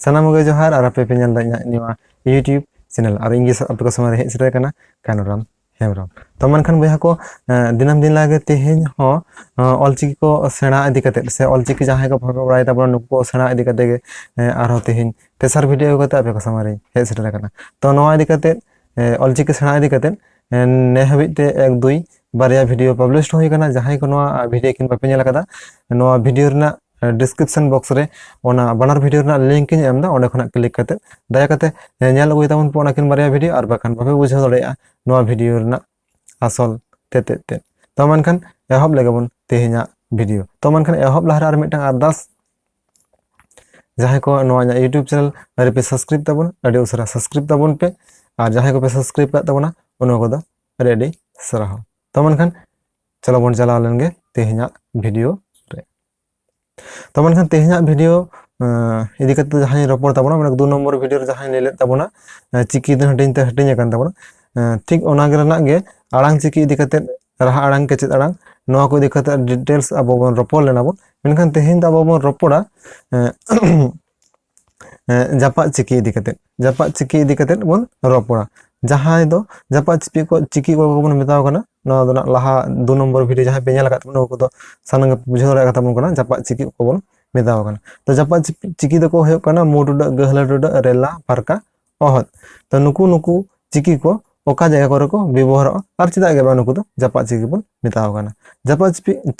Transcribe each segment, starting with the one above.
ᱥᱟᱱᱟᱢ ᱠᱚᱜᱮ ᱡᱚᱦᱟᱨ ᱟᱨ ᱟᱯᱮ ᱯᱮ ᱧᱮᱞ ᱫᱟ ᱤᱧᱟᱹᱜ ᱱᱚᱣᱟ ᱤᱭᱩᱴᱤᱭᱩᱵ ᱪᱮᱱᱮᱞ ᱟᱨ ᱤᱧ ᱜᱮ ᱟᱯᱮ ᱠᱚ ᱥᱚᱢᱚᱭ ᱨᱮ ᱦᱮᱡ ᱥᱮᱴᱮᱨ ᱠᱟᱱᱟ ᱠᱟᱱᱩᱨᱟᱢ ᱦᱮᱢᱵᱨᱚᱢ ᱛᱚ ᱢᱮᱱᱠᱷᱟन ᱵᱚᱭᱦᱟ ᱠᱚ ᱫᱤᱱᱟᱹᱢ ᱫᱤᱱ ᱞᱟᱜᱮ ᱛᱮᱦᱮᱧ ᱦᱚᱸ ᱚᱞᱪᱤᱠᱤ ᱠᱚ ᱥᱮᱬᱟ ᱤᱫᱤ ᱠᱟᱛᱮ ᱥᱮ ᱚᱞᱪᱤᱠᱤ ᱡᱟᱦᱟᱸᱭ ᱠᱚ ᱵᱷᱟᱜᱮ ᱵᱟᱲᱟᱭ ᱛᱟᱵᱚᱱᱟ ᱱᱩᱠᱩ ᱠᱚ ᱥᱮᱬᱟ ᱤᱫᱤ ᱠᱟᱛᱮ ᱜᱮ ᱟᱨᱦᱚᱸ ᱛᱮᱦᱮᱧ ᱛᱮᱥᱟᱨ ᱵᱷᱤᱰᱤᱭᱳ ᱠᱟᱛᱮ ᱟᱯᱮ ᱠᱚ ᱥᱚᱢᱚᱭ ᱨᱮ ᱦᱮᱡ ᱥᱮᱴᱮᱨ ᱠᱟᱱᱟ ᱛᱚ ᱱᱚᱣᱟ ᱤᱫᱤ ᱠᱟᱛᱮ ᱚᱞᱪᱤᱠᱤ ᱥᱮᱬᱟ ᱤᱫᱤ ᱠᱟᱛᱮ ᱱᱮ ᱦᱟᱹᱵᱤᱡ ᱛᱮ 1-2 ᱵᱟᱨᱭᱟ ᱵᱷᱤᱰᱤᱭᱳ ᱯᱟᱵᱞᱤᱥ ᱦᱩᱭ ᱠᱟᱱᱟ ᱡᱟᱦᱟᱸᱭ ᱠᱚ ᱱᱚᱣᱟ ᱵᱷᱤᱰᱤᱭᱳ ᱠᱤᱱ ᱵᱟᱯᱮ ᱧᱮᱞ ᱟᱠᱟᱫᱟ ᱱᱚᱣᱟ ᱵᱷᱤᱰᱤᱭᱳ ᱨᱮᱱᱟᱜ ᱰᱤᱥᱠᱨᱤᱯᱥᱚᱱ ᱵᱚᱠᱥ ᱨᱮ ᱚᱱᱟ ᱵᱟᱱᱟᱨ ᱵᱷᱤᱰᱤᱭᱳ ᱨᱮᱱᱟᱜ ᱞᱤᱝᱠ ᱤᱧ ᱮᱢ ᱫᱟ ᱚᱸᱰᱮ ᱠᱷᱚᱱᱟᱜ ᱠᱞᱤᱠ ᱠᱟᱛᱮ ᱫᱟᱭᱟ ᱠᱟᱛᱮ ᱧᱮᱞ ᱟᱹᱜᱩᱭ ᱛᱟᱵᱚᱱ ᱯᱮ ᱚᱱᱟ ᱠᱤᱱ ᱵᱟᱨᱭᱟ ᱵᱷᱤᱰᱤᱭᱳ ᱟᱨ ᱵᱟᱠᱷᱟᱱ ᱵᱟᱯᱮ ᱵᱩᱡᱷᱟᱹᱣ ᱫᱟᱲᱮᱭᱟᱜᱼᱟ ᱱᱚᱣᱟ ᱵᱷᱤᱰᱤᱭᱳ ᱨᱮᱱᱟᱜ আসল ᱛᱮᱛᱮᱫ ᱛᱮ ᱛᱚ ᱢᱮᱱᱠᱷᱟᱱ ᱮᱦᱚᱵ ᱞᱮᱜᱮ ᱵᱚᱱ ᱛᱮᱦᱮᱧᱟᱜ ᱵᱷᱤᱰᱤᱭᱳ ᱛᱚ ᱢᱮᱱᱠᱷᱟन ᱮᱦᱚᱵ ᱞᱟᱦᱟ ᱨᱮ ᱟᱨ ᱢᱤᱫᱴᱟᱝ ᱟᱨᱫᱟᱥ ᱡᱟᱦᱟᱸᱭ ᱠᱚ ᱱᱚᱣᱟ ᱤᱭᱩᱴᱤᱭᱩᱵ ᱪᱮᱱᱮᱞ ᱨᱮᱯᱮ ᱥᱟᱵᱥᱠᱨᱟইᱵ ᱛᱟᱵᱚᱱ ᱟᱹᱰᱤ ᱩᱥᱟᱹᱨᱟ ᱥᱟᱵᱥᱠᱨᱟᱭᱤᱵ ᱛᱟᱵᱚᱱ ᱯᱮ ᱟᱨ ᱡᱟᱦᱟᱸᱭ ᱠᱚᱯᱮ ᱥᱟᱵᱥᱠᱨᱟᱭᱤᱵ ᱠᱟᱜ ᱛᱟᱵᱚᱱᱟ ᱚᱱᱟ ᱠᱚᱫᱚ ᱟᱹᱰᱤ ᱥᱟᱨᱦᱟᱣ ᱛᱚ ᱢᱮᱱᱠᱷᱟन चलो बन चला लेंगे तेहኛᱜ वीडियो रे तो मेनखान तेहኛᱜ वीडियो इदी कते जहां रपड़ ताबोना माने 2 नंबर वीडियो रे जहां लेले ताबोना चिकी दे हटिन ते हटिन आकन ताबोना ठीक ओना गे रना गे आड़ांग चिकी इदी कते राहा आड़ांग के चेद आड़ांग नोवा को इदी कते डिटेल्स अबो बन रपड़ लेना बन मेनखान तेहेन दा अबो बन रपड़ा जापा चिकी इदी कते बन रपड़ा जहां दो जापा चिकी को बन मेताव कना नोवा दो लाहा 2 नंबर वीडियो जहां पे नेल कात नो को दो सानंग बुझाव रे कथा बन कना जापा चिकी को बन मेताव कना तो जापा चिकी दो को होय कना मोटुडा गहला डुडा रेला फारका अहत तो नुकु चिकी को ओका जगह करे को व्यवहार और चिदा गे बा नुकु दो जापा चिकी बन मेताव कना जापा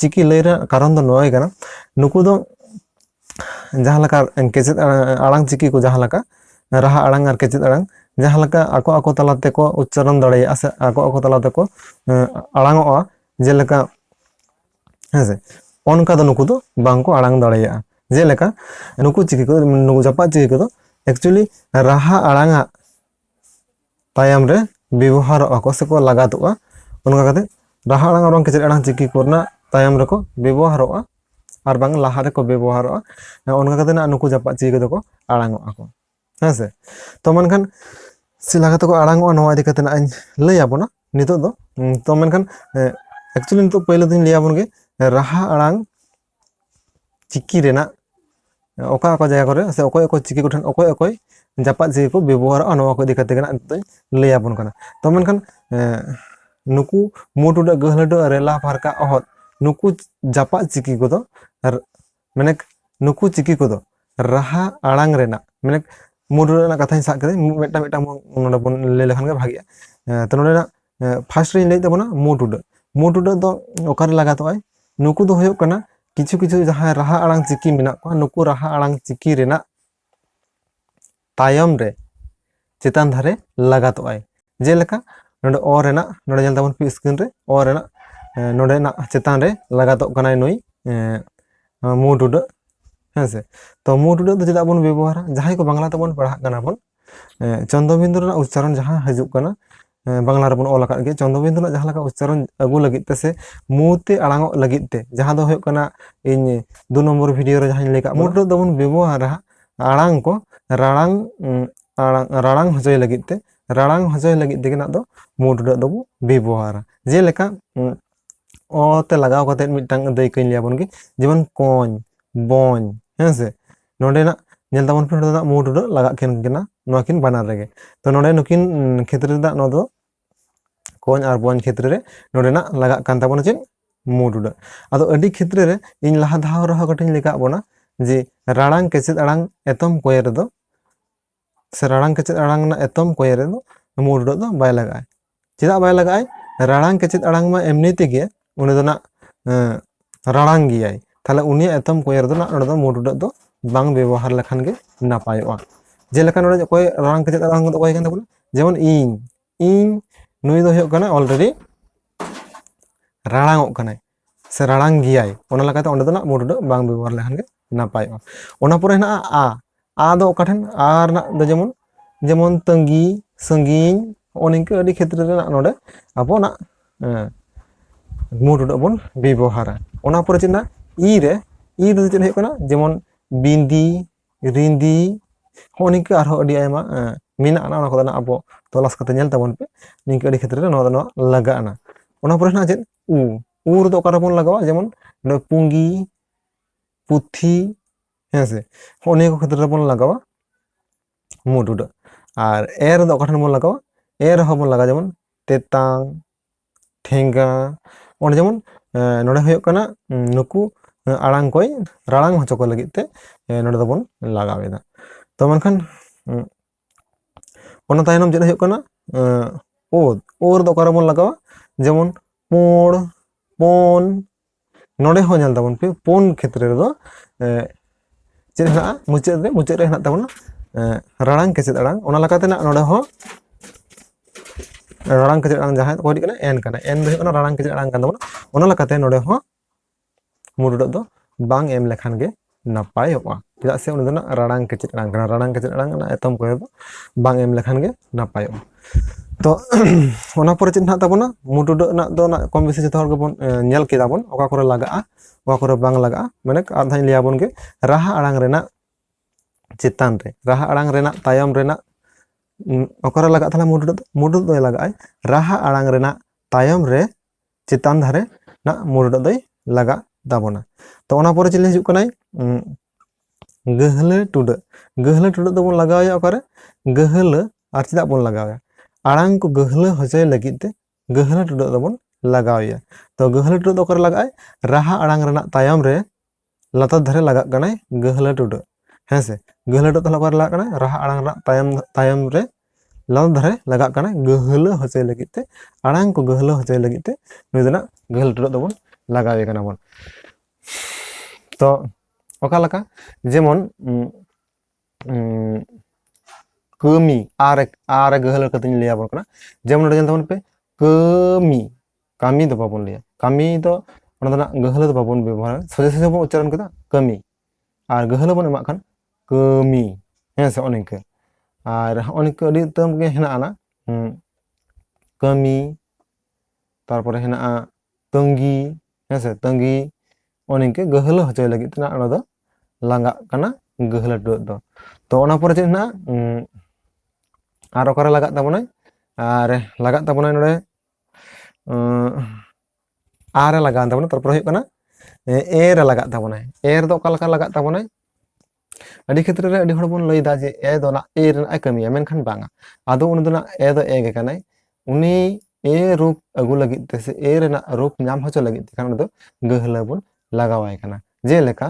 चिकी लेरा कारण दो नोय कना नुकु दो जहां लका केचेद आड़ांग चिकी को जहां लका राहा आड़ांग और केचेद आड़ांग जहां लका ako तलाते को उच्चारण दाड़ेया से ako तलाते को आड़ांगोआ जेलेका हेसे ओनका दो नुकु दो बांको आड़ांग दाड़ेया जेलेका नुकु चिकी को नुकु जापा चिकी को दो एक्चुअली राहा आड़ांगा तायम रे व्यवहार ako से को लगातोआ ओनका कते राहा आड़ांग और केचेद आड़ांग चिकी कोरना तायम रे को व्यवहारोआ और बांग लाहा रे को व्यवहारोआ ओनका कते ना नुकु जापा चिकी को आड़ांगोआ को हेसे तो मेनखान सिला कते को आड़ांगोआ नोवा इदी कते ना लई आबोना नितो दो तो मेनखान एक्चुअली नितो पहले दिन लई आबोन गे राहा आड़ांग चिकी रेना ओका ओका जगह करे से ओकोय ओकोय चिकी कोठन ओकोय ओकोय जापा चिकी को व्यवहार नोवा को इदी कते गना नितो लई आबोन कना तो मेनखान नुकु मोटुडा गहलडा रेला फारका अहत नुकु जापा चिकी को दो माने नुकु चिकी को दो राहा आड़ांग रेना माने मोटुडा ना कथा सा करे मेटा मेटा नोडा बन ले लेखान गे भागिया तो नोडा फार्स्ट रे लई तबना मोटुडा दो ओकारे लगातो आय नुकु दो होयो कना किछु किछु जहां राहा आड़ांग चिकी मेना को नुकु राहा आड़ांग चिकी रेना तायम रे चेतान धारे लगातो आय जेलेका नोडे ओ रेना नोडे जल तबन पी स्क्रीन रे ओ रेना नोडे ना चेतान रे लगातो कनाय नुई मोटुडा हेसे तो मोटुडा दो चेदा बन व्यवहार जहां को बांग्ला तबन पढ़ा कना बन चंद्रबिंदु ना उच्चारण जहां हजू कना बांग्ला रे बन ओल आकाद गे चंद्रबिंदु ना जहां लका उच्चारण अगु लगित ते से मुते आड़ांग लगित ते जहां दो होय कना इन 2 नंबर वीडियो रे जहां लेका मोटुडा दो बन व्यवहार आड़ांग को राड़ांग हजय लगित ते राड़ांग हजय लगित ते ना दो मोटुडा दो व्यवहार जेलेका ओ ते लगाव कते मिटांग दैकैन लियाबन गे जेमन कोन बोन हेसे नोडे ना नेल ताबन पे नोडे मोटुडा लगा केन केना नोवा किन बानार रेगे तो नोडे नुकिन क्षेत्र दा नो दो कोन और बोन क्षेत्र रे नोडे ना लगा कान ताबन चे मोटुडा आदो अडी क्षेत्र रे इन लाहा धाव रहा कटिन लेका बोना जे राड़ांग केचेद आड़ांग एतम कोय रे दो से राड़ांग केचेद आड़ांग ना एतम कोय रे दो मोटुडा दो बाय लगाय चेदा बाय लगाय राड़ांग केचेद आड़ांग मा एमनी तेगे उनी दो ना राड़ांग गियाय ताले उनी एतम कोय रे दो ना ओडो दो मोटुडा दो बांग व्यवहार लखान गे नापायोआ जेलेका नोडे कोय राड़ांग केचेद आड़ांग दो कोय कन ताबोना जेमन इन नुई दो होयो कना ऑलरेडी राड़ांगो कनाय से राड़ांग गियाय ओना लगाते ओंडे दो ना मोटुडा बांग व्यवहार लखान गे नापायोआ ओना परे ना आ दो ओकाठन आर ना दो जेमन तंगी संगीन ओनिके अडी क्षेत्र रे ना नोडे आबो ना मोटुडा बन व्यवहारा ओना परे चिना ई दो चेद होयो कना जेमन बिंदी रिंदी होनिके आरो अडी आयमा मीना ना ओना को ना आबो तलाश कते नेल ताबन पे निके अडी क्षेत्र रे नोवा दो लगा ना ओना परे ना चेद उ रे दो ओकारे बन लगावा जेमन पुंगी पुथी हेसे होने को क्षेत्र रे बन लगावा mu tuda ar er do okatan bon lagawa er ho bon laga jemon tetang thenga on jemon node hoyok kana nuku arang koy rarang hocho ko lagit te node do bon lagaweda to menkhan ona taynom jeta hoyok kana or do okara bon lagawa jemon por pon node ho nyal tabon pe pon khetre re do ched hena muchet re hena tabona rarang kechet arang ona lakate na node ho rarang kechet arang jahay ko di kana en do kana rarang kechet arang kan tabona ona lakate node ho murudo do bang em lekhan ge napayoga tidak se undi na rarang kechet arang na etom ko do bang em lekhan ge napayoga to ona pore chid na tabona murudo na do na kom besi joto hor ge bon nyel keda bon oka kore lagaa oka kore bang lagaa mane adhain liya bon ge raha arang rena chetan re raha arang rena tayom rena okara laga thala murudo do laga ay raha arang rena tayom re chetan dhare na murudo doy laga tabona to ona pore chile hijuk kanai gehle tuda do bon lagawaya okare gehle ar chida bon lagawaya arang ko gehle hojoy lagit te gehle tuda do bon lagawaya to gehle tuda do okare laga ay raha arang rena tayom re latar dhare laga kanai gehle tuda hense gehle tuda thala okare laga kanai raha arang rena tayom re latar dhare laga kanai gehle hojoy lagit te arang ko gehle hojoy lagit te nudana gehle tuda do bon lagawe kana bon to oka laka jemon kami are gehle katanya liya bon kana jemon node jantan pe kami do babon liya kami do ona dana gehle do babon ବ୍ୟବହାର soje bon ucharan keda kami ar gehle bon emak kan kami hense oninke ar oninke adi term ge hena ana kami tarpore hena tanggi hense tanggi oninke gehle hojoy lagit na ona do langa kana gehle do to ona pore chid na ar okare laga tabona ar laga tabona node are laga tabona tarpore hoyok kana er laga tabona er do okala laga tabona adi khetre re adi hor bon lay da je e do na e rena ay kamiya menkhan banga ado uni do na e do e ge kanai uni e rup agu lagit te se e rena rup nyam hocho lagit te kan do gehle bon lagawai kana je leka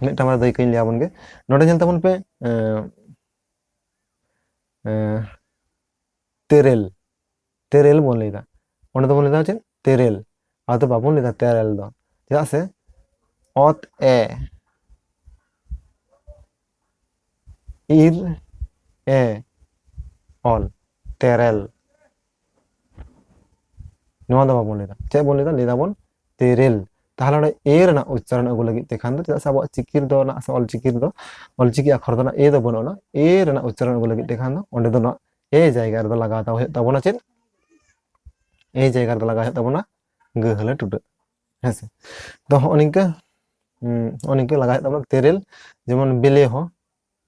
मिट्टामा दई कहीं लिया बन के नोटे जन तबन पे तेरेल बोल लेदा ओने तो बोल लेदा चेन तेरेल आ तो बाबून लेदा तेरेल दो चेदा से ओत ए इर ए ऑल तेरेल नोवा दो बाबून लेदा चे बोल लेदा बोन तेरेल ताहले ए रना उच्चारण अगु लगी ते खान दो चेदा से अब चिकिर दो ना से ऑल चिकी अक्षर दो ना ए दो बनो ना ए रना उच्चारण अगु लगी ते खान दो ओंडे दो ना ए जायगा रे दो लगा ता होय ताबोना चेन ए जायगा रे दो लगा ताबोना गेहले टुडे हेसे तो ओनिके लगा ताबोना तेरेल जेमन बेले हो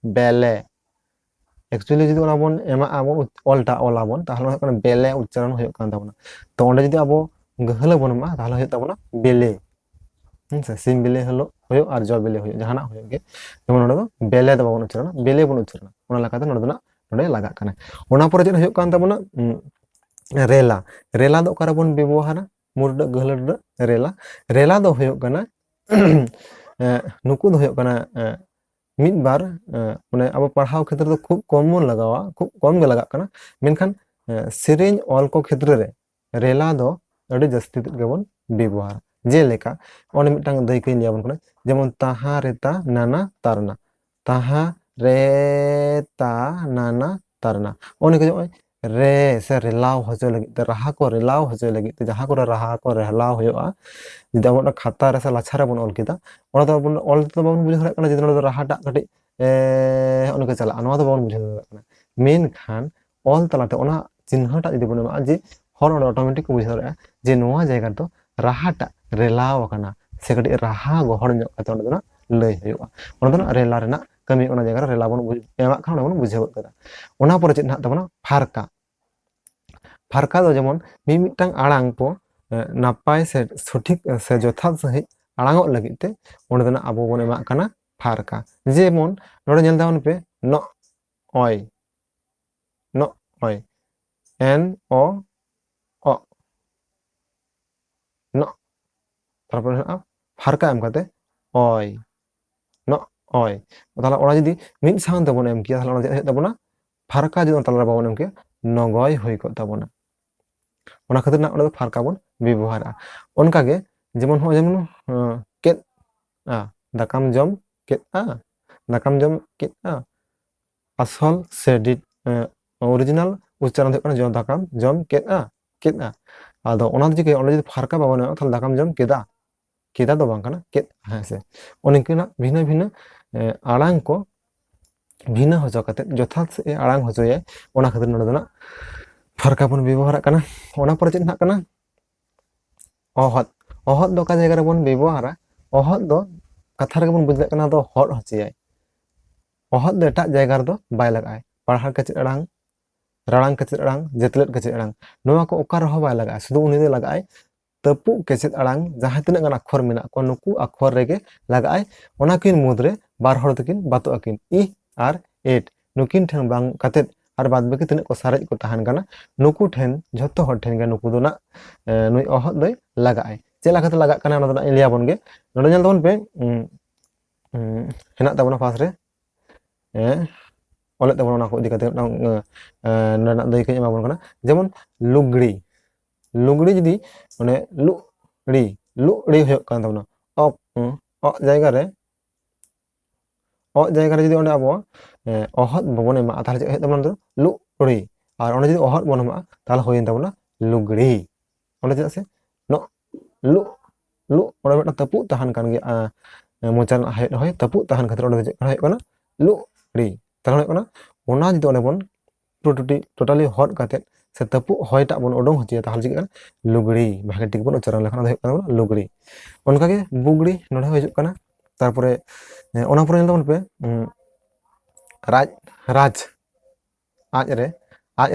बेले एक्चुअली जदि ओना बोन एमा आबो ऑलटा ऑलाबोन ताहले होय कना बेले उच्चारण होय कान ताबोना तो ओंडे जदि आबो गेहले बोनमा ताहले होय ताबोना बेले सिम बेले हलो होयो और जॉब बेले होयो जहाना होयो के जेमन नोडो बेले द बाबन उच्चारण बेले बन उच्चारण ओना लकाते नोडो ना नोडे लगा काना ओना परे जे होयो कान ताबोना रेला दो ओकारा बन व्यवहार मुरड गहलड रेला दो होयो काना नुकु दो होयो काना मिद बार माने अब पढ़ाव क्षेत्र दो खूब कम मन लगावा खूब कम गे लगा काना मेनखान सेरेन ऑल को क्षेत्र रे रेला दो अडी जस्ती गे बन व्यवहार जे लेका ओने मिटांग दई कइन लिया बन कना जेमन ताहा रेता नाना तारना ताहा रेता नाना तारना ओने के रे से रेलाव होजो लगी ते राहा को रेलाव होजो लगी ते जहां को राहा को रेलाव होयोआ जिदा बन खाता रे से लाछारे बन ऑल किदा ओना तो बन ऑल तो बन बुझ हरा कना जिदा राहा टा कटि ओने के चला अनवा तो बन बुझ हरा कना मेन खान ऑल तलाते ओना चिन्ह टा जिदि बन मा जे हर ऑटोमेटिक बुझ हरा जे नोवा जायगा तो राहा टा रेलाव कना से कटि राहा गोहर ᱧᱚᱜ कते ओना दना लई होयोआ ओना दना रेला रेना कमी ओना जायगा रेला बन एमा खान बन बुझेव कदा ओना पर चेत ना तबना फारका दो जेमन मिमिटांग आड़ांग को नापाय से सठिक से जथात सहित आड़ांग लगिते ओंडे दना आबो बन एमा कना फारका जेमन नोडे नेल दावन पे oy no oy n o o no তারপরে ফারকা এম কাতে oy no oy তাহলে ওরা যদি মিড সাউন্ড তেবন এম কিয়া তাহলে ওরা চেদ ᱦᱩᱭᱩᱜ ᱛᱟᱵᱚᱱᱟ ফারকা যদি তাহলে বাবন এম কিয়া নগয় ᱦᱩᱭ ᱠᱚᱜ ᱛᱟᱵᱚᱱᱟ ᱚᱱᱟ ᱠᱷᱟᱹᱛᱤᱨ ᱚᱸᱰᱮ ᱫᱚ ᱯᱷᱟᱨᱠᱟ ᱵᱚᱱ ᱵᱮᱵᱚᱦᱟᱨᱟ ᱚᱱᱠᱟᱜᱮ ᱡᱮᱢᱚᱱ ᱦᱚᱸ ᱡᱮᱢᱚᱱ ᱠᱮᱫ ᱫᱟᱠᱟᱢ ᱡᱚᱢ ᱠᱮᱫᱼᱟ ᱫᱟᱠᱟᱢ ᱡᱚᱢ ᱠᱮᱫᱼᱟ আসল সে অরিজিনাল উচ্চারণ ᱦᱩᱭᱩᱜ ᱠᱟᱱᱟ ᱡᱚᱢ ᱫᱟᱠᱟᱢ ᱡᱚᱢ ᱠᱮᱫᱼᱟ ᱟᱫᱚ ᱚᱱᱟ ᱫᱚ ᱪᱤᱠᱟᱹ ᱚᱸᱰᱮ ᱡᱩᱫᱤ ᱯᱷᱟᱨᱠᱟ ᱵᱟᱵᱚᱱ ᱮᱢᱟ ᱛᱟᱦᱞᱮ ᱫᱟᱠᱟᱢ ᱡᱚᱢ ᱠᱮᱫᱟ ᱠᱮᱫᱟ ᱫᱚ ᱵᱟᱝ ᱠᱟᱱᱟ ᱠᱮᱫ ᱦᱮᱸ ᱥᱮ ᱚᱱᱠᱟᱱᱟᱜ ᱵᱷᱤᱱᱟᱹ ᱵᱷᱤᱱᱟᱹ ᱟᱲᱟᱝ ᱠᱚ ᱵᱷᱤᱱᱟᱹ ᱦᱚᱪᱚ ᱠᱟᱛᱮ ᱡᱚᱛᱷᱟᱛ ᱟᱲᱟᱝ ᱦᱚᱪᱚᱭᱟᱭ ᱚᱱᱟ ᱠᱷᱟᱹᱛᱤᱨ ᱱᱚᱰᱮ ᱫᱚ ᱱᱟᱜ ᱯᱷᱟᱨᱠᱟ ᱵᱚᱱ ᱵᱮᱵᱚᱦᱟᱨᱟᱜ ᱠᱟᱱᱟ ᱚᱱᱟ ᱯᱚᱨᱮ ᱪᱮᱫ ᱱᱟᱜ ᱠᱟᱱᱟ অহৎ অহৎ ᱫᱚ ᱚᱠᱟ ᱡᱟᱭᱜᱟ ᱨᱮᱵᱚᱱ ᱵᱮᱵᱚᱦᱟᱨᱟ অহৎ ᱫᱚ ᱠᱟᱛᱷᱟ ᱨᱮᱜᱮ ᱵᱚᱱ ᱵᱩᱡᱽ ᱫᱟᱲᱮᱭᱟᱜ ᱠᱟᱱᱟ ᱫᱚ ᱦᱚᱲ ᱦᱚᱪᱚᱭᱟᱭ অহৎ ᱫᱚ ᱮᱴᱟᱜ ᱡᱟᱭᱜᱟ ᱨᱮᱫᱚ ᱵᱟᱭ ᱞᱟᱜᱟᱜᱼᱟᱭ ᱯᱟᱲᱦᱟᱣ ᱠᱮᱪᱮᱫ ᱟᱲᱟᱝ ᱨᱟᱲᱟᱝ ᱠᱮᱪᱮᱫ ᱟᱲᱟᱝ ᱡᱮᱛᱞᱮᱫ ᱠᱮᱪᱮᱫ ᱟᱲᱟᱝ ᱱᱚᱣᱟ ᱠᱚ ᱚᱠᱟ ᱨᱮᱦᱚᱸ ᱵᱟᱭ ᱞᱟᱜᱟᱜᱼᱟ ᱥᱩᱫᱷᱩ ᱩᱱᱤ ᱫᱚ ᱞᱟᱜᱟᱜᱼᱟᱭ ᱛᱟᱹᱯᱩᱜ ᱠᱮᱪᱮᱫ ᱟᱲᱟᱝ ᱡᱟᱦᱟᱸ ᱛᱤᱱᱟᱹᱜ ᱜᱟᱱ ᱟᱠᱷᱚᱨ ᱢᱮᱱᱟᱜ ᱠᱚᱣᱟ ᱱᱩᱠᱩ ᱟᱠᱷᱚᱨ ᱨᱮᱜᱮ ᱞᱟᱜᱟᱜᱼᱟᱭ ᱚᱱᱟ ᱠᱤᱱ ᱢᱩᱫᱽᱨᱮ ᱵᱟᱨ ᱦᱚᱲ ᱛᱮᱠᱤᱱ ᱵᱟᱛᱚᱜ ᱟᱹᱠᱤᱱ ᱤ ᱟᱨ ᱮᱴ ᱱᱩᱠᱤᱱ ᱴᱷᱮᱱ ᱵᱟᱝ ᱠᱟᱛᱮᱫ ᱟᱨ ᱵᱟᱫ ᱵᱟᱹᱠᱤ ᱛᱤᱱᱟᱹᱜ ᱠᱚ ᱥᱟᱨᱮᱡ ᱠᱚ ᱛᱟᱦᱮᱱ ᱠᱟᱱᱟ ᱱᱩᱠᱩ ᱴᱷᱮᱱ ᱡᱷᱚᱛᱚ ᱦᱚᱲ ᱴᱷᱮᱱ ᱜᱮ ᱱᱩᱠᱩ ᱫᱚ ᱱᱟᱜ ᱱᱩᱭ ᱚᱦᱚᱫ ᱫᱚᱭ ᱞᱟᱜᱟᱜᱼᱟᱭ ᱪᱮᱫ ᱞᱮᱠᱟᱛᱮ ᱞᱟᱜᱟᱜ ᱠᱟᱱᱟ ᱚᱱᱟ ᱫᱚ ᱱᱟᱜ ᱤᱧ ᱞᱟᱹᱭᱟᱵᱚᱱ ᱜᱮ ᱱᱚᱰᱮ ᱧᱮᱞ ᱛᱟᱵᱚᱱ ᱯᱮ ᱦᱮᱱᱟᱜ ᱛᱟᱵᱚᱱᱟ ᱯᱟᱥ ᱨᱮ ᱚᱞᱮᱫ ᱛᱟᱵᱚᱱᱟ ᱚᱱᱟ ᱠᱚ ᱤᱫᱤ ᱠᱟᱛᱮ ᱱᱚᱰᱮᱱᱟᱜ ᱫᱟᱹᱭᱠᱟᱹᱧ ᱮᱢᱟᱵᱚᱱ ᱠᱟᱱᱟ ᱡᱮᱢᱚᱱ ᱞᱩᱜᱽᱲᱤ ᱞᱩᱜᱽᱲᱤ ᱡᱩᱫᱤ ᱚᱱᱮ ᱞᱩᱜᱽᱲᱤ ᱦᱩᱭᱩᱜ ᱠᱟᱱ ᱛᱟᱵᱚᱱᱟ ᱚ ᱡᱟᱭᱜᱟ ᱨᱮ ᱡᱟᱭᱜᱟ ᱨᱮ ᱡᱩᱫᱤ ᱚᱸᱰᱮ ᱟᱵᱚ অহৎ বাবন এমাগᱼᱟ তাহলে ᱪᱮᱫ ᱦᱩᱭᱩᱜ ᱛᱟᱵᱚᱱᱟ লুগড়ি আর অᱸᱰে যদি অহৎ বন এমাগᱼᱟ তাহলে ᱦᱩᱭᱮᱱ ᱛᱟᱵᱚᱱᱟ লুগড়ি অᱸᱰে ᱪᱮᱫᱟᱜ ᱥᱮ ᱚᱸᱰᱮ ᱢᱤᱫᱴᱟᱝ ᱛᱟᱹᱯᱩᱜ ᱛᱟᱦᱮᱱ ᱠᱟᱱ ᱜᱮᱭᱟ ᱢᱚᱪᱟ ᱨᱮᱱᱟᱜ ᱦᱮᱫ ᱦᱚᱭ ᱛᱟᱹᱯᱩᱜ ᱛᱟᱦᱮᱱ ᱠᱷᱟᱹᱛᱤᱨ ᱚᱸᱰᱮ ᱪᱮᱫ ᱦᱩᱭᱩᱜ ᱠᱟᱱᱟ লুগড়ি তাহলে ᱦᱩᱭᱩᱜ ᱠᱟᱱᱟ ᱚᱱᱟ ᱡᱩᱫᱤ ᱚᱸᱰᱮ ᱵᱚᱱ ᱴᱳᱴᱟলি ᱦᱚᱫ ᱠᱟᱛᱮᱫ ᱥᱮ ᱛᱟᱹᱯᱩᱜ ᱦᱚᱭᱴᱟᱜ ᱵᱚᱱ ᱩᱰᱩᱝ ᱦᱚᱪᱚᱭᱟ তাহলে ᱪᱮᱫ ᱠᱟᱱᱟ লুগড়ি ᱵᱷᱟᱜᱮ ᱴᱷᱤᱠ ᱵᱚᱱ ᱩচ্ᱪᱟᱨᱚᱱ ᱞᱮᱠᱷᱟᱱ ᱚᱱᱟ ᱦᱩᱭᱩᱜ ᱠᱟᱱᱟ লুগড়ি ᱚᱱᱠᱟᱜᱮ বুগড়ি ᱱᱚᱰᱮ ᱦᱚᱸ ᱦᱤᱡᱩᱜ ᱠᱟᱱᱟ ᱛᱟᱨᱯᱚᱨᱮ ᱚᱱᱟ ᱯᱚᱨᱮ ᱧᱮᱞ ᱛᱟᱵᱚᱱ ᱯᱮ ᱨᱟᱡᱽ ᱟᱡ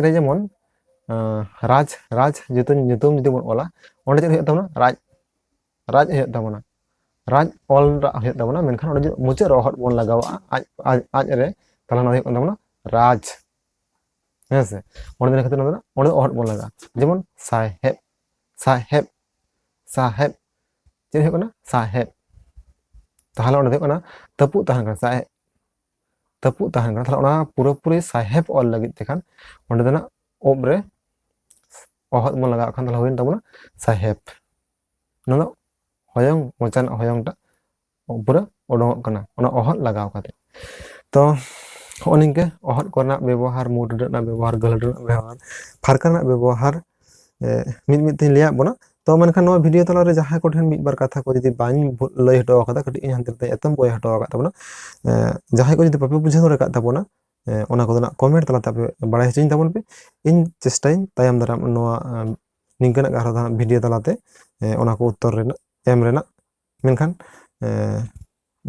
ᱨᱮ ᱡᱮᱢᱚᱱ ᱨᱟᱡᱽ ᱧᱩᱛᱩᱢ ᱡᱩᱫᱤ ᱵᱚᱱ ᱚᱞᱟ ᱚᱸᱰᱮ ᱪᱮᱫ ᱦᱩᱭᱩᱜ ᱛᱟᱵᱚᱱᱟ ᱨᱟᱡᱽ ᱦᱩᱭᱩᱜ ᱛᱟᱵᱚᱱᱟ ᱨᱟᱡᱽ ᱚᱞ ᱦᱩᱭᱩᱜ ᱛᱟᱵᱚᱱᱟ ᱢᱮᱱᱠᱷᱟन ᱚᱸᱰᱮ ᱢᱩᱪᱟᱹᱫ ᱨᱮ ᱚᱦᱚᱫ ᱵᱚᱱ ᱞᱟᱜᱟᱣᱟᱜᱼᱟ ᱟᱡ ᱨᱮ তাহলে ᱚᱱᱟ ᱦᱩᱭᱩᱜ ᱠᱟᱱ ᱛᱟᱵᱚᱱᱟ ᱨᱟᱡᱽ ᱦᱮᱸ ᱥᱮ ᱚᱸᱰᱮ ᱠᱷᱟᱹᱛᱤᱨ ᱚᱸᱰᱮ ᱚᱦᱚᱫ ᱵᱚᱱ ᱞᱟᱜᱟᱜᱼᱟ ᱡᱮᱢᱚᱱ ᱥᱟᱦᱮᱵ ᱪᱮᱫ ᱦᱩᱭᱩᱜ ᱠᱟᱱᱟ ᱥᱟᱦᱮᱵ তাহলে ᱚᱸᱰᱮ ᱦᱩᱭᱩᱜ ᱠᱟᱱᱟ ᱛᱟᱹᱯᱩᱜ ᱛᱟᱦᱮᱱ ᱠᱟᱱᱟ ᱛᱟᱹᱯᱩᱜ ᱛᱟᱦᱮᱱ ᱠᱟᱱᱟ তাহলে ᱚᱱᱟ ᱯᱩᱨᱟᱹᱯᱩᱨᱤ ᱥᱟᱦᱮᱵ ᱚᱞ ᱞᱟᱹᱜᱤᱫ ᱛᱮᱠᱷᱟᱱ ᱚᱸᱰᱮ ᱫᱚ ᱱᱟᱜ ᱚᱵ ᱨᱮ অহৎ ᱵᱚᱱ ᱞᱟᱜᱟᱣ ᱠᱷᱟᱱ তাহলে ᱦᱩᱭᱮᱱ ᱛᱟᱵᱚᱱᱟ ᱥᱟᱦᱮᱵ ᱱᱚᱣᱟ ᱫᱚ ᱦᱚᱭᱚᱝ ᱢᱚᱪᱟ ᱨᱮᱱᱟᱜ ᱦᱚᱭᱚᱝᱴᱟᱜ ᱯᱩᱨᱟᱹ ᱩᱰᱩᱝᱚᱜ ᱠᱟᱱᱟ ᱚᱱᱟ অহৎ ᱞᱟᱜᱟᱣ ᱠᱟᱛᱮ ᱛᱚ ᱦᱚᱸᱜᱼᱚ ᱱᱤᱝᱠᱟᱹ অহৎ ᱠᱚᱨᱮᱱᱟᱜ ᱵᱮᱵᱚᱦᱟর ᱢᱩᱰ ᱨᱮᱱᱟᱜ ᱵᱮᱵᱚᱦᱟর ᱜᱟᱹᱦᱞᱟᱹ ᱨᱮᱱᱟᱜ ᱵᱮᱵᱚᱦᱟর ᱯᱷᱟᱨᱠᱟ ᱨᱮᱱᱟᱜ ᱵᱮᱵᱚᱦᱟর ᱢᱤᱫ ᱛᱤᱧ ᱞᱟᱹᱭᱟᱫ ᱵᱚᱱᱟ ᱛᱚ ᱢᱮᱱᱠᱷᱟᱱ ᱱᱚᱣᱟ ᱵᱷᱤᱰᱤᱭᱳ ᱛᱟᱞᱟᱨᱮ ᱡᱟᱦᱟᱸᱭ ᱠᱚᱴᱷᱮᱱ ᱢᱤᱫᱵᱟᱨ ᱠᱟᱛᱷᱟ ᱠᱚ ᱡᱩᱫᱤ ᱵᱟᱹᱧ ᱞᱟᱹᱭ ᱦᱚᱴᱚ ᱟᱠᱟᱫᱟ ᱠᱟᱹᱴᱤᱡ ᱤᱧ ᱦᱟᱱᱛᱮ ᱱᱟᱛᱮ ᱮᱛᱚᱢ ᱵᱳᱭ ᱦᱚᱴᱚ ᱟᱠᱟᱫ ᱛᱟᱵᱚᱱᱟ ᱡᱟᱦᱟᱸᱭ ᱠᱚ ᱡᱩᱫᱤ ᱵᱟᱯᱮ ᱵᱩᱡᱷᱟᱹᱣ ᱫᱟᱲᱮ ᱟᱠᱟᱫ ᱛᱟᱵᱚᱱᱟ ᱚᱱᱟ ᱠᱚᱫᱚ ᱱᱟᱜ ᱠᱚᱢᱮᱱᱴ ᱛᱟᱞᱟᱛᱮ ᱟᱯᱮ ᱵᱟᱲᱟᱭ ᱦᱚᱪᱚᱧ ᱛᱟᱵᱚᱱ ᱯᱮ ᱤᱧ ᱪᱮᱥᱴᱟᱭᱟᱹᱧ ᱛᱟᱭᱚᱢ ᱫᱟᱨᱟᱢ ᱱᱚᱣᱟ ᱱᱤᱝᱠᱟᱹᱱᱟᱜ ᱟᱨᱦᱚᱸ ᱵᱷᱤᱰᱤᱭᱳ ᱛᱟᱞᱟᱛᱮ ᱚᱱᱟ ᱠᱚ ᱩᱛᱛᱚᱨ ᱨᱮᱱᱟᱜ ᱮᱢ ᱨᱮᱱᱟᱜ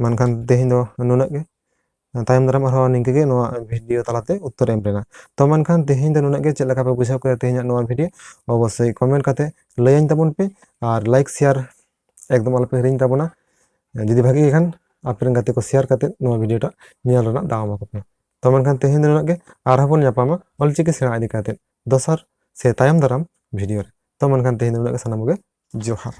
ᱢᱮᱱᱠᱷᱟन ᱛᱮᱦᱮᱧ ᱫᱚ ᱱᱩᱱᱟᱹᱜ ᱜᱮ ᱛᱟᱭᱚᱢ ᱫᱟᱨᱟᱢ ᱟᱨᱦᱚᱸ ᱱᱤᱝᱠᱟᱹ ᱜᱮ ᱱᱚᱣᱟ ᱵᱷᱤᱰᱤᱭᱳ ᱛᱟᱞᱟᱛᱮ ᱩᱛᱛᱚᱨ ᱮᱢ ᱨᱮᱱᱟᱜ ᱛᱚ ᱢᱮᱱᱠᱷᱟन ᱛᱮᱦᱮᱧ ᱫᱚ ᱱᱩᱱᱟᱹᱜ ᱜᱮ ᱪᱮᱫ ᱞᱮᱠᱟ ᱯᱮ ᱵᱩᱡᱷᱟᱹᱣ ᱠᱮᱫᱟ ᱛᱮᱦᱮᱧᱟᱜ ᱱᱚᱣᱟ ᱵᱷᱤᱰᱤᱭᱳ ᱚᱵᱚᱥᱥᱳᱭ ᱠᱚᱢᱮᱱᱴ ᱠᱟᱛᱮ ᱞᱟᱹᱭᱟᱹᱧ ᱛᱟᱵᱚᱱ ᱯᱮ ᱟᱨ ᱞᱟᱭᱤᱠ শেয়ার একদম ᱟᱞᱚᱯᱮ ᱦᱤᱲᱤᱧ ᱛᱟᱵᱚᱱᱟ ᱡᱩᱫᱤ ᱵᱷᱟᱜᱤ ᱜᱮ ᱠᱷᱟᱱ ᱟᱯᱮᱨᱮᱱ ᱜᱟᱛᱮ ᱠᱚ শেয়ার ᱠᱟᱛᱮ ᱱᱚᱣᱟ ᱵᱷᱤᱰᱤᱭᱳᱴᱟ ᱧᱮᱞ ᱨᱮᱱᱟᱜ ᱫᱟᱣ ᱮᱢᱟ ᱠᱚᱯᱮ ᱛᱚ ᱢᱮᱱᱠᱷᱟन ᱛᱮᱦᱮᱧ ᱫᱚ ᱱᱩᱱᱟᱹᱜ ᱜᱮ ᱟᱨᱦᱚᱸ ᱵᱚᱱ ᱧᱟᱯᱟᱢᱟ ᱚᱞᱪᱤᱠᱤ ᱥᱮᱬᱟ ᱤᱫᱤ ᱠᱟᱛᱮ ᱫᱚᱥᱟᱨ ᱥᱮ ᱛᱟᱭᱚᱢ ᱫᱟᱨᱟᱢ ᱵᱷᱤᱰᱤᱭᱳ ᱨᱮ ᱛᱚ ᱢᱮᱱᱠᱷᱟन ᱛᱮᱦᱮᱧ ᱫᱚ ᱱᱩᱱᱟᱹᱜ ᱜᱮ ᱥᱟᱱᱟᱢ ᱠᱚᱜᱮ ᱡᱚᱦᱟᱨ